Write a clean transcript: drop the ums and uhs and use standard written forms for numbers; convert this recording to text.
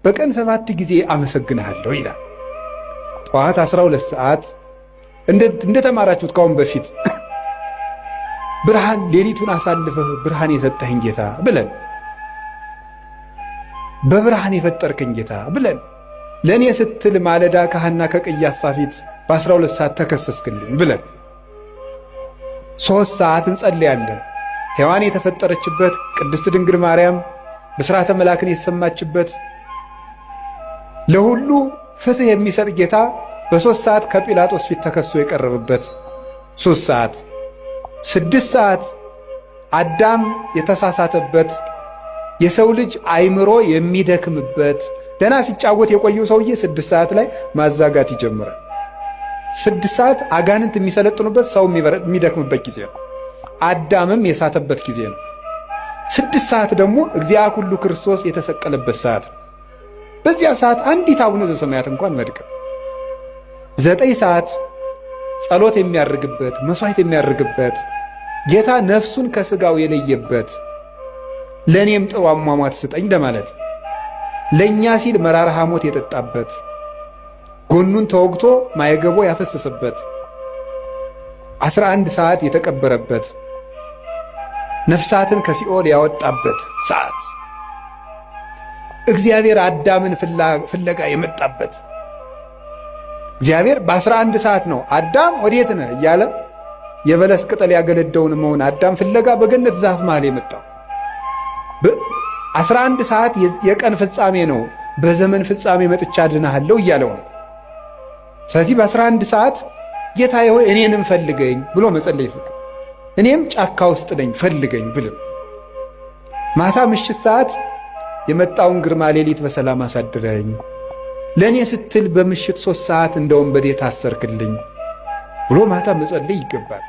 በቀን 7 ጊዜ አመሰግንሃለሁ ይላል። ጠዋት 12 ሰዓት እንደተማራችሁት ካሁን በፊት ብርሃን ሌሊቱን አሳልፈህ ብርሃን የሰጠኸኝ ጌታ ብለን በብርሃን የፈጠርከኝ ጌታ ብለን ለእኔ ስትል ማለዳ ከሐና ከቀያፋ ፊት በ12 ሰዓት ተከሰስክልኝ ብለን 3 ሰዓት እንጸልያለን። ሔዋን የተፈጠረችበት ቅድስት ድንግል ማርያም ብስራተ መላክን የተሰማችበት ለሁሉ ፍትህ የሚሰጥ ጌታ በ3 ሰዓት ከጲላጦስ ፊት ተከሶ የቀረበበት 3 ሰዓት 6 ሰዓት አዳም የተሳሳተበት የሰው ልጅ አይምሮ የሚደክምበት ደና ሲጫወት የቆየው ሰውዬ 6 ሰዓት ላይ ማዛጋት ይጀምራል። 6 ሰዓት አጋንንት የሚሰለጥኑበት ሰው የሚደክምበት ጊዜ ነው። አዳምም የሳተበት ጊዜ ነው። 6 ሰዓት ደግሞ እግዚአ ኩሉ ክርስቶስ የተሰቀለበት ሰዓት ነው። በዚያ ሰዓት አንዲት አቡነ ዘበሰማያት እንኳን መድከም 9 ሰዓት ጸሎት የሚያርግበት መስዋዕት የሚያርግበት ጌታ ነፍሱን ከስጋው የለየበት ለኔም ጥሩ አሟሟት ስጠኝ ለማለት ለኛ ሲል መራራ ሐሞት የጠጣበት ጎኑን ተወግቶ ማየገቦ ያፈሰሰበት 11 ሰዓት የተቀበረበት ነፍሳትን ከሲኦል ያወጣበት ሰዓት እግዚአብሔር አዳምን ፍለጋ የመጣበት እግዚአብሔር በ11 ሰዓት ነው አዳም ወዴት ነህ እያለ የበለስ ቅጠል ያገለደውን መሆን አዳም ፍለጋ በገነት ዛፍ መሃል የመጣው 11 ሰዓት የቀን ፍጻሜ ነው። በዘመን ፍጻሜ መጥቻ አድንሃለሁ እያለው ነው። ስለዚህ በ11 ሰዓት ጌታዬ ሆይ እኔንም ፈልገኝ ብሎ መጸለይ ይፈልግ። እኔም ጫካ ውስጥ ነኝ ፈልገኝ ብልም ማታ ምሽት ሰዓት የመጣውን ግርማ ሌሊት በሰላም አሳድረኝ ለእኔ ስትል በምሽት 3 ሰዓት እንደ ወንበዴ ታሰርክልኝ ብሎ ማታ መጸለይ ይገባል።